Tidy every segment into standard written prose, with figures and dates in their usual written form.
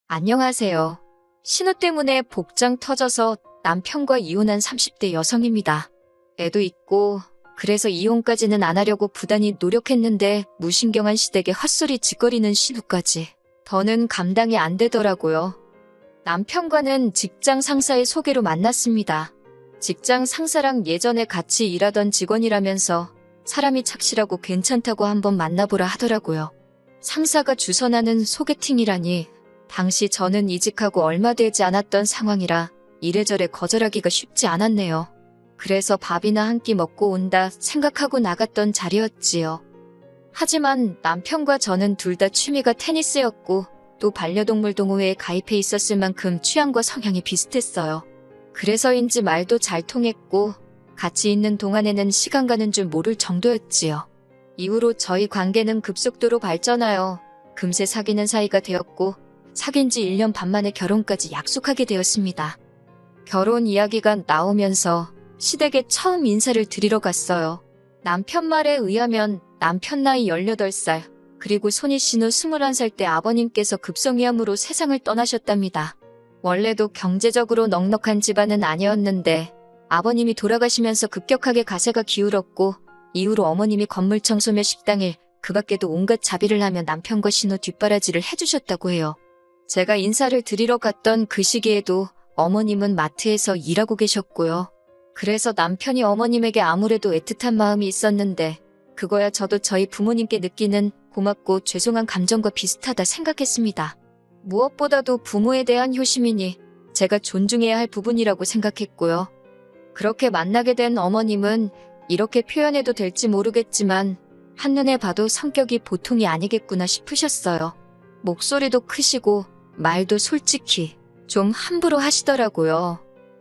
안녕하세요. 신우 때문에 복장 터져서 남편과 이혼한 30대 여성입니다. 애도 있고 그래서 이혼까지는 안 하려고 부단히 노력했는데 무신경한 시댁에 헛소리 짓거리는 신우까지. 더는 감당이 안 되더라고요. 남편과는 직장 상사의 소개로 만났습니다. 직장 상사랑 예전에 같이 일하던 직원이라면서 사람이 착실하고 괜찮다고 한번 만나보라 하더라고요. 상사가 주선하는 소개팅이라니 당시 저는 이직하고 얼마 되지 않았던 상황이라 이래저래 거절하기가 쉽지 않았네요. 그래서 밥이나 한 끼 먹고 온다 생각하고 나갔던 자리였지요. 하지만 남편과 저는 둘 다 취미가 테니스였고 또 반려동물 동호회에 가입해 있었을 만큼 취향과 성향이 비슷했어요. 그래서인지 말도 잘 통했고 같이 있는 동안에는 시간 가는 줄 모를 정도였지요. 이후로 저희 관계는 급속도로 발전하여 금세 사귀는 사이가 되었고 사귄 지 1년 반 만에 결혼까지 약속하게 되었습니다. 결혼 이야기가 나오면서 시댁에 처음 인사를 드리러 갔어요. 남편 말에 의하면 남편 나이 18살, 그리고 손희 씨는 21살 때 아버님께서 급성위암으로 세상을 떠나셨답니다. 원래도 경제적으로 넉넉한 집안은 아니었는데 아버님이 돌아가시면서 급격하게 가세가 기울었고 이후로 어머님이 건물 청소며 식당일, 그 밖에도 온갖 자비를 하며 남편과 신우 뒷바라지를 해주셨다고 해요. 제가 인사를 드리러 갔던 그 시기에도 어머님은 마트에서 일하고 계셨고요. 그래서 남편이 어머님에게 아무래도 애틋한 마음이 있었는데 그거야 저도 저희 부모님께 느끼는 고맙고 죄송한 감정과 비슷하다 생각했습니다. 무엇보다도 부모에 대한 효심이니 제가 존중해야 할 부분이라고 생각했고요. 그렇게 만나게 된 어머님은 이렇게 표현해도 될지 모르겠지만 한눈에 봐도 성격이 보통이 아니겠구나 싶으셨어요. 목소리도 크시고 말도 솔직히 좀 함부로 하시더라고요.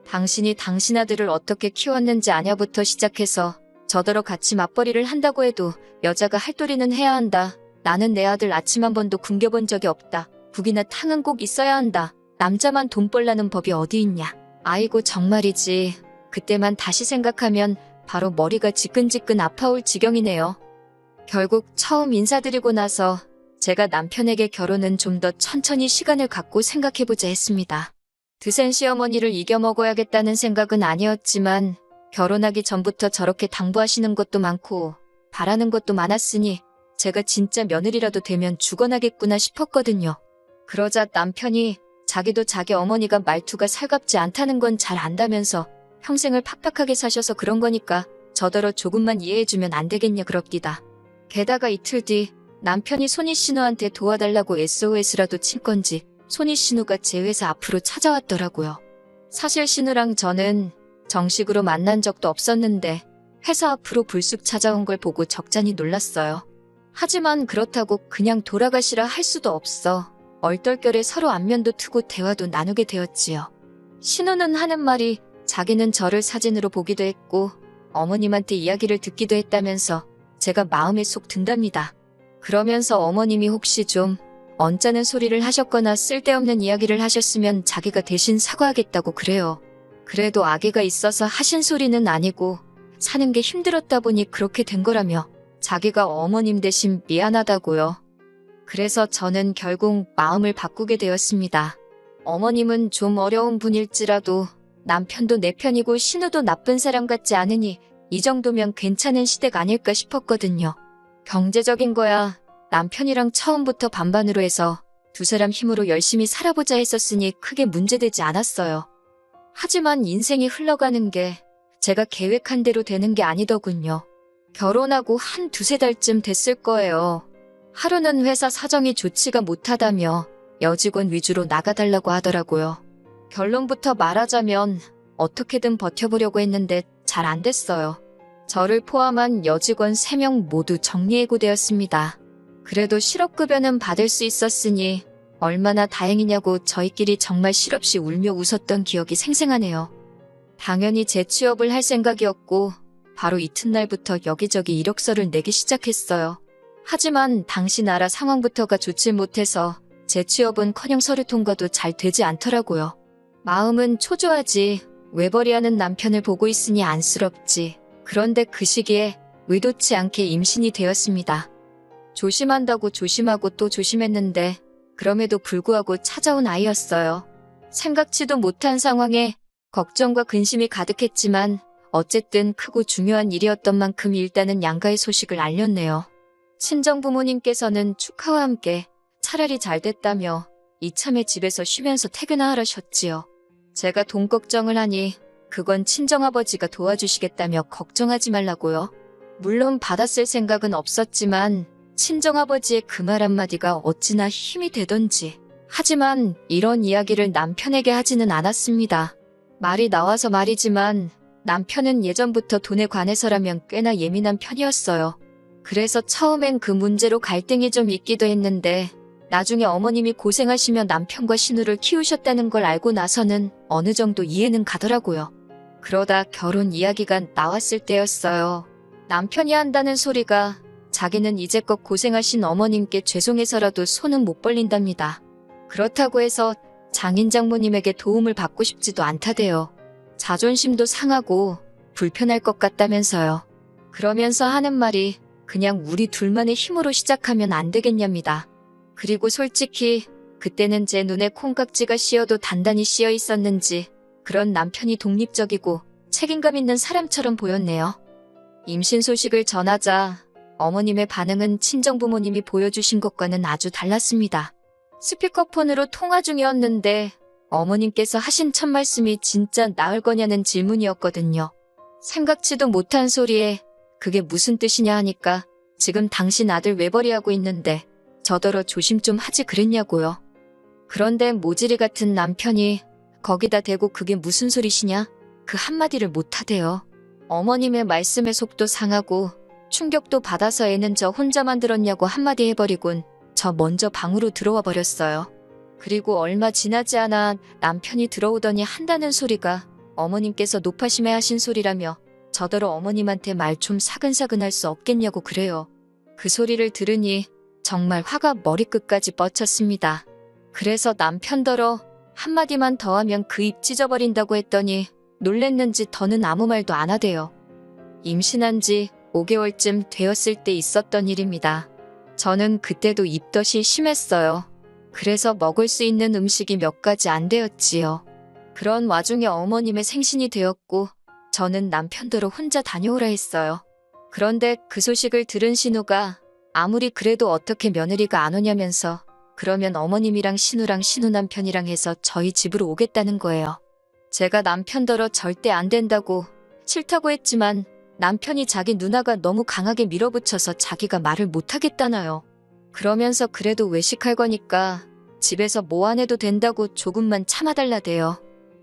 당신이 당신 아들을 어떻게 키웠는지 아냐부터 시작해서 저더러 같이 맞벌이를 한다고 해도 여자가 할 도리는 해야 한다. 나는 내 아들 아침 한 번도 굶겨본 적이 없다. 국이나 탕은 꼭 있어야 한다. 남자만 돈 벌라는 법이 어디 있냐. 아이고 정말이지. 그때만 다시 생각하면 바로 머리가 지끈지끈 아파올 지경이네요. 결국 처음 인사드리고 나서 제가 남편에게 결혼은 좀 더 천천히 시간을 갖고 생각해보자 했습니다. 드센 시어머니를 이겨먹어야겠다는 생각은 아니었지만 결혼하기 전부터 저렇게 당부하시는 것도 많고 바라는 것도 많았으니 제가 진짜 며느리라도 되면 죽어나겠구나 싶었거든요. 그러자 남편이 자기도 자기 어머니가 말투가 살갑지 않다는 건 잘 안다면서 평생을 팍팍하게 사셔서 그런 거니까 저더러 조금만 이해해주면 안 되겠냐 그럽디다. 게다가 이틀 뒤 남편이 손희 신우한테 도와달라고 SOS라도 친 건지 손희 신우가 제 회사 앞으로 찾아왔더라고요. 사실 신우랑 저는 정식으로 만난 적도 없었는데 회사 앞으로 불쑥 찾아온 걸 보고 적잖이 놀랐어요. 하지만 그렇다고 그냥 돌아가시라 할 수도 없어 얼떨결에 서로 안면도 트고 대화도 나누게 되었지요. 신우는 하는 말이 자기는 저를 사진으로 보기도 했고 어머님한테 이야기를 듣기도 했다면서 제가 마음에 쏙 든답니다. 그러면서 어머님이 혹시 좀 언짢은 소리를 하셨거나 쓸데없는 이야기를 하셨으면 자기가 대신 사과하겠다고 그래요. 그래도 아기가 있어서 하신 소리는 아니고 사는 게 힘들었다 보니 그렇게 된 거라며 자기가 어머님 대신 미안하다고요. 그래서 저는 결국 마음을 바꾸게 되었습니다. 어머님은 좀 어려운 분일지라도 남편도 내 편이고 신우도 나쁜 사람 같지 않으니 이 정도면 괜찮은 시댁 아닐까 싶었거든요. 경제적인 거야 남편이랑 처음부터 반반으로 해서 두 사람 힘으로 열심히 살아보자 했었으니 크게 문제되지 않았어요. 하지만 인생이 흘러가는 게 제가 계획한 대로 되는 게 아니더군요. 결혼하고 한 두세 달쯤 됐을 거예요. 하루는 회사 사정이 좋지가 못하다며 여직원 위주로 나가달라고 하더라고요. 결론부터 말하자면 어떻게든 버텨보려고 했는데 잘 안 됐어요. 저를 포함한 여직원 3명 모두 정리해고되었습니다. 그래도 실업급여는 받을 수 있었으니 얼마나 다행이냐고 저희끼리 정말 실없이 울며 웃었던 기억이 생생하네요. 당연히 재취업을 할 생각이었고 바로 이튿날부터 여기저기 이력서를 내기 시작했어요. 하지만 당시 나라 상황부터가 좋지 못해서 재취업은커녕 서류 통과도 잘 되지 않더라고요. 마음은 초조하지 외벌이하는 남편을 보고 있으니 안쓰럽지. 그런데 그 시기에 의도치 않게 임신이 되었습니다. 조심한다고 조심하고 또 조심했는데 그럼에도 불구하고 찾아온 아이였어요. 생각지도 못한 상황에 걱정과 근심이 가득했지만 어쨌든 크고 중요한 일이었던 만큼 일단은 양가의 소식을 알렸네요. 친정 부모님께서는 축하와 함께 차라리 잘 됐다며 이참에 집에서 쉬면서 퇴근하라셨지요. 제가 돈 걱정을 하니 그건 친정아버지가 도와주시겠다며 걱정하지 말라고요. 물론 받았을 생각은 없었지만 친정아버지의 그 말 한마디가 어찌나 힘이 되던지. 하지만 이런 이야기를 남편에게 하지는 않았습니다. 말이 나와서 말이지만 남편은 예전부터 돈에 관해서라면 꽤나 예민한 편이었어요. 그래서 처음엔 그 문제로 갈등이 좀 있기도 했는데 나중에 어머님이 고생하시며 남편과 신우를 키우셨다는 걸 알고 나서는 어느 정도 이해는 가더라고요. 그러다 결혼 이야기가 나왔을 때였어요. 남편이 한다는 소리가 자기는 이제껏 고생하신 어머님께 죄송해서라도 손은 못 벌린답니다. 그렇다고 해서 장인 장모님에게 도움을 받고 싶지도 않다대요. 자존심도 상하고 불편할 것 같다면서요. 그러면서 하는 말이 그냥 우리 둘만의 힘으로 시작하면 안 되겠냐입니다. 그리고 솔직히 그때는 제 눈에 콩깍지가 씌어도 단단히 씌어 있었는지 그런 남편이 독립적이고 책임감 있는 사람처럼 보였네요. 임신 소식을 전하자 어머님의 반응은 친정부모님이 보여주신 것과는 아주 달랐습니다. 스피커폰으로 통화 중이었는데 어머님께서 하신 첫 말씀이 진짜 나을 거냐는 질문이었거든요. 생각지도 못한 소리에 그게 무슨 뜻이냐 하니까 지금 당신 아들 외벌이하고 있는데 저더러 조심 좀 하지 그랬냐고요. 그런데 모질이 같은 남편이 거기다 대고 그게 무슨 소리시냐? 그 한마디를 못하대요. 어머님의 말씀에 속도 상하고 충격도 받아서 애는 저 혼자만 들었냐고 한마디 해버리곤 저 먼저 방으로 들어와 버렸어요. 그리고 얼마 지나지 않아 남편이 들어오더니 한다는 소리가 어머님께서 노파심에 하신 소리라며 저더러 어머님한테 말 좀 사근사근 할 수 없겠냐고 그래요. 그 소리를 들으니 정말 화가 머리끝까지 뻗쳤습니다. 그래서 남편더러 한마디만 더 하면 그 입 찢어버린다고 했더니 놀랬는지 더는 아무 말도 안 하대요. 임신한 지 5개월쯤 되었을 때 있었던 일입니다. 저는 그때도 입덧이 심했어요. 그래서 먹을 수 있는 음식이 몇 가지 안 되었지요. 그런 와중에 어머님의 생신이 되었고 저는 남편더러 혼자 다녀오라 했어요. 그런데 그 소식을 들은 신우가 아무리 그래도 어떻게 며느리가 안 오냐면서 그러면 어머님이랑 신우랑 신우 남편이랑 해서 저희 집으로 오겠다는 거예요. 제가 남편더러 절대 안 된다고 싫다고 했지만 남편이 자기 누나가 너무 강하게 밀어붙여서 자기가 말을 못하겠다나요. 그러면서 그래도 외식할 거니까 집에서 뭐 안 해도 된다고 조금만 참아달라대요.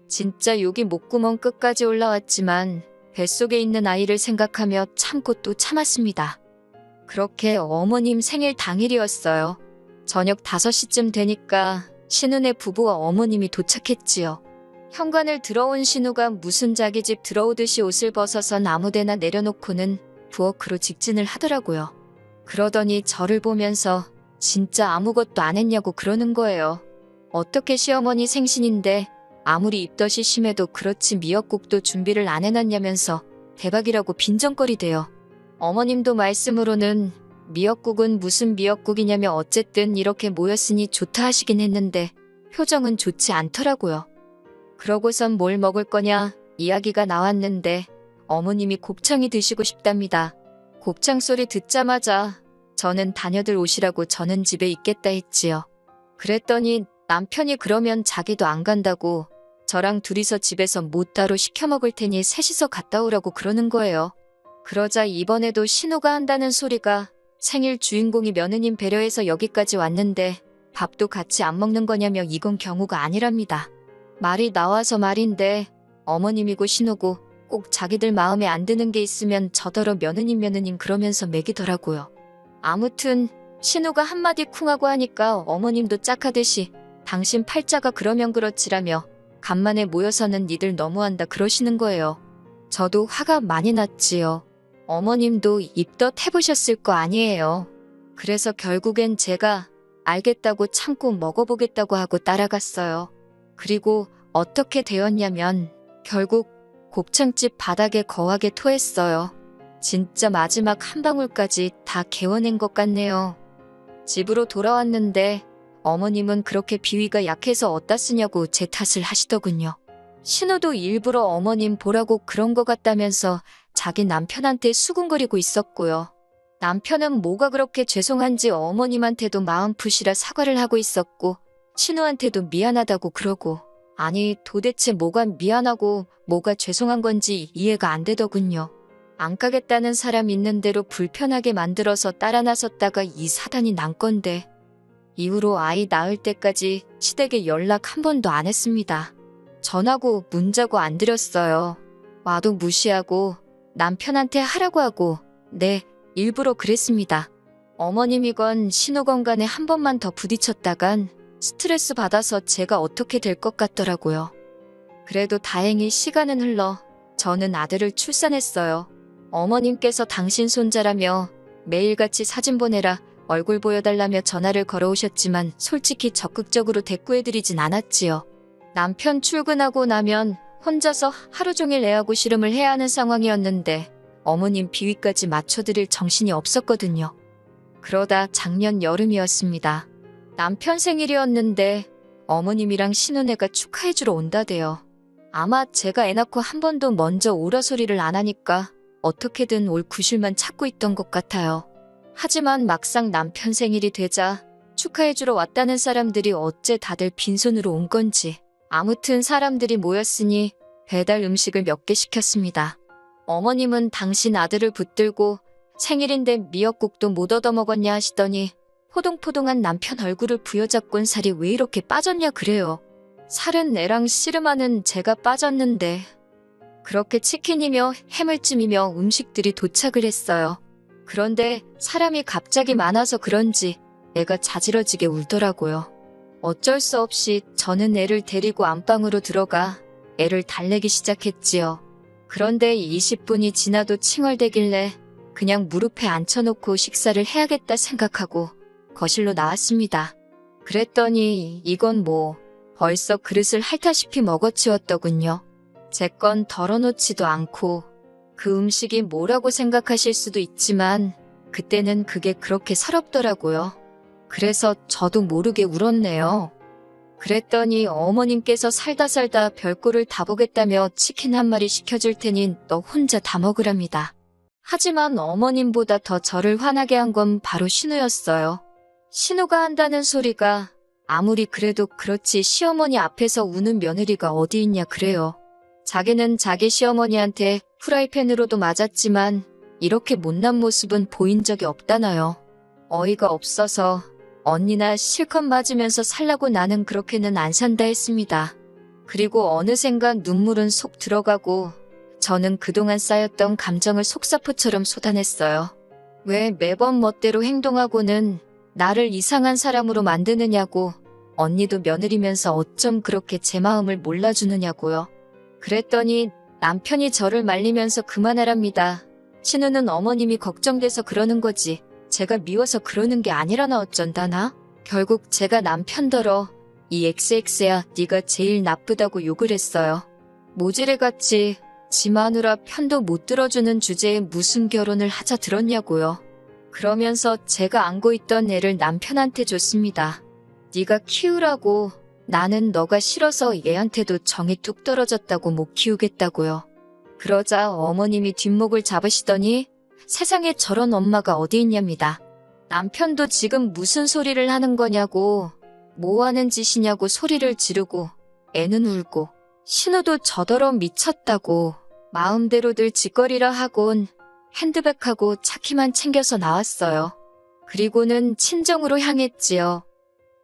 진짜 욕이 목구멍 끝까지 올라왔지만 뱃속에 있는 아이를 생각하며 참고 또 참았습니다. 그렇게 어머님 생일 당일이었어요. 저녁 5시쯤 되니까 신우네 부부와 어머님이 도착했지요. 현관을 들어온 신우가 무슨 자기 집 들어오듯이 옷을 벗어서 아무데나 내려놓고는 부엌으로 직진을 하더라고요. 그러더니 저를 보면서 진짜 아무것도 안 했냐고 그러는 거예요. 어떻게 시어머니 생신인데 아무리 입덧이 심해도 그렇지 미역국도 준비를 안 해놨냐면서 대박이라고 빈정거리대요. 어머님도 말씀으로는 미역국은 무슨 미역국이냐며 어쨌든 이렇게 모였으니 좋다 하시긴 했는데 표정은 좋지 않더라고요. 그러고선 뭘 먹을 거냐 이야기가 나왔는데 어머님이 곱창이 드시고 싶답니다. 곱창 소리 듣자마자 저는 다녀들 오시라고 저는 집에 있겠다 했지요. 그랬더니 남편이 그러면 자기도 안 간다고 저랑 둘이서 집에서 뭐 따로 시켜 먹을 테니 셋이서 갔다 오라고 그러는 거예요. 그러자 이번에도 신우가 한다는 소리가 생일 주인공이 며느님 배려해서 여기까지 왔는데 밥도 같이 안 먹는 거냐며 이건 경우가 아니랍니다. 말이 나와서 말인데 어머님이고 신우고 꼭 자기들 마음에 안 드는 게 있으면 저더러 며느님 그러면서 매기더라고요. 아무튼 신우가 한마디 쿵하고 하니까 어머님도 짝하듯이 당신 팔자가 그러면 그렇지라며 간만에 모여서는 니들 너무한다 그러시는 거예요. 저도 화가 많이 났지요. 어머님도 입덧 해보셨을 거 아니에요. 그래서 결국엔 제가 알겠다고 참고 먹어보겠다고 하고 따라갔어요. 그리고 어떻게 되었냐면 결국 곱창집 바닥에 거하게 토했어요. 진짜 마지막 한 방울까지 다 개워낸 것 같네요. 집으로 돌아왔는데 어머님은 그렇게 비위가 약해서 어디다 쓰냐고 제 탓을 하시더군요. 신우도 일부러 어머님 보라고 그런 것 같다면서 자기 남편한테 수군거리고 있었고요. 남편은 뭐가 그렇게 죄송한지 어머님한테도 마음 푸시라 사과를 하고 있었고 신우한테도 미안하다고 그러고 아니 도대체 뭐가 미안하고 뭐가 죄송한 건지 이해가 안 되더군요. 안 가겠다는 사람 있는 대로 불편하게 만들어서 따라 나섰다가 이 사단이 난 건데 이후로 아이 낳을 때까지 시댁에 연락 한 번도 안 했습니다. 전화고 문자고 안 드렸어요. 와도 무시하고 남편한테 하라고 하고 네, 일부러 그랬습니다. 어머님이건 신우건 간에 한 번만 더 부딪혔다간 스트레스 받아서 제가 어떻게 될 것 같더라고요. 그래도 다행히 시간은 흘러 저는 아들을 출산했어요. 어머님께서 당신 손자라며 매일같이 사진 보내라 얼굴 보여달라며 전화를 걸어오셨지만 솔직히 적극적으로 대꾸해드리진 않았지요. 남편 출근하고 나면 혼자서 하루 종일 애하고 씨름을 해야 하는 상황이었는데 어머님 비위까지 맞춰드릴 정신이 없었거든요. 그러다 작년 여름이었습니다. 남편 생일이었는데 어머님이랑 신혼애가 축하해주러 온다대요. 아마 제가 애 낳고 한 번도 먼저 오라 소리를 안 하니까 어떻게든 올 구실만 찾고 있던 것 같아요. 하지만 막상 남편 생일이 되자 축하해주러 왔다는 사람들이 어째 다들 빈손으로 온 건지 아무튼 사람들이 모였으니 배달 음식을 몇 개 시켰습니다. 어머님은 당신 아들을 붙들고 생일인데 미역국도 못 얻어먹었냐 하시더니 포동포동한 남편 얼굴을 부여잡곤 살이 왜 이렇게 빠졌냐 그래요. 살은 애랑 씨름하는 제가 빠졌는데 그렇게 치킨이며 해물찜이며 음식들이 도착을 했어요. 그런데 사람이 갑자기 많아서 그런지 애가 자지러지게 울더라고요. 어쩔 수 없이 저는 애를 데리고 안방으로 들어가 애를 달래기 시작했지요. 그런데 20분이 지나도 칭얼대길래 그냥 무릎에 앉혀놓고 식사를 해야겠다 생각하고 거실로 나왔습니다. 그랬더니 이건 뭐 벌써 그릇을 핥다시피 먹어치웠더군요. 제 건 덜어놓지도 않고 그 음식이 뭐라고 생각하실 수도 있지만 그때는 그게 그렇게 서럽더라고요. 그래서 저도 모르게 울었네요. 그랬더니 어머님께서 살다 별꼴을 다 보겠다며 치킨 한 마리 시켜줄 테니 너 혼자 다 먹으랍니다. 하지만 어머님보다 더 저를 화나게 한 건 바로 신우였어요. 신우가 한다는 소리가 아무리 그래도 그렇지 시어머니 앞에서 우는 며느리가 어디 있냐 그래요. 자기는 자기 시어머니한테 프라이팬으로도 맞았지만 이렇게 못난 모습은 보인 적이 없다나요. 어이가 없어서 언니나 실컷 맞으면서 살라고 나는 그렇게는 안 산다 했습니다. 그리고 어느샌가 눈물은 속 들어가고 저는 그동안 쌓였던 감정을 속사포처럼 쏟아냈어요. 왜 매번 멋대로 행동하고는 나를 이상한 사람으로 만드느냐고 언니도 며느리면서 어쩜 그렇게 제 마음을 몰라주느냐고요. 그랬더니 남편이 저를 말리면서 그만하랍니다. 신우는 어머님이 걱정돼서 그러는 거지 제가 미워서 그러는 게 아니라나 어쩐다나? 결국 제가 남편더러 이 XX야 네가 제일 나쁘다고 욕을 했어요. 모지레같이 지 마누라 편도 못 들어주는 주제에 무슨 결혼을 하자 들었냐고요. 그러면서 제가 안고 있던 애를 남편한테 줬습니다. 네가 키우라고. 나는 너가 싫어서 얘한테도 정이 뚝 떨어졌다고 못 키우겠다고요. 그러자 어머님이 뒷목을 잡으시더니 세상에 저런 엄마가 어디 있냐입니다. 남편도 지금 무슨 소리를 하는 거냐고 뭐 하는 짓이냐고 소리를 지르고 애는 울고 신우도 저더러 미쳤다고 마음대로들 짓거리라 하곤 핸드백하고 차키만 챙겨서 나왔어요. 그리고는 친정으로 향했지요.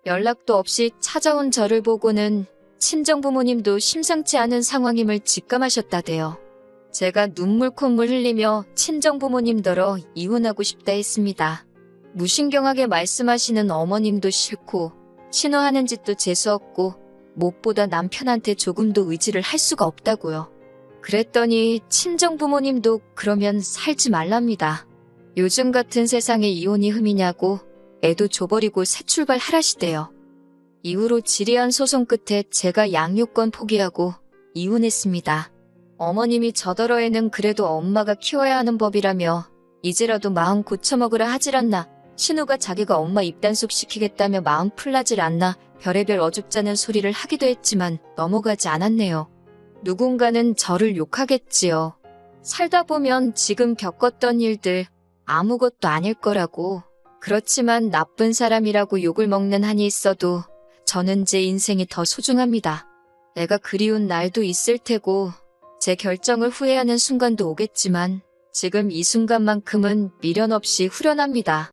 연락도 없이 찾아온 저를 보고는 친정부모님도 심상치 않은 상황임을 직감하셨다대요. 제가 눈물 콧물 흘리며 친정부모님더러 이혼하고 싶다 했습니다. 무신경하게 말씀하시는 어머님도 싫고 신우하는 짓도 재수없고 무엇보다 남편한테 조금도 의지를 할 수가 없다고요. 그랬더니 친정부모님도 그러면 살지 말랍니다. 요즘 같은 세상에 이혼이 흠이냐고 애도 줘버리고 새 출발하라시대요. 이후로 지리한 소송 끝에 제가 양육권 포기하고 이혼했습니다. 어머님이 저더러 애는 그래도 엄마가 키워야 하는 법이라며 이제라도 마음 고쳐먹으라 하질 않나 신우가 자기가 엄마 입단속 시키겠다며 마음 풀나질 않나 별의별 어줍잖은 소리를 하기도 했지만 넘어가지 않았네요. 누군가는 저를 욕하겠지요. 살다 보면 지금 겪었던 일들 아무것도 아닐 거라고. 그렇지만 나쁜 사람이라고 욕을 먹는 한이 있어도 저는 제 인생이 더 소중합니다. 내가 그리운 날도 있을 테고 제 결정을 후회하는 순간도 오겠지만 지금 이 순간만큼은 미련 없이 후련합니다.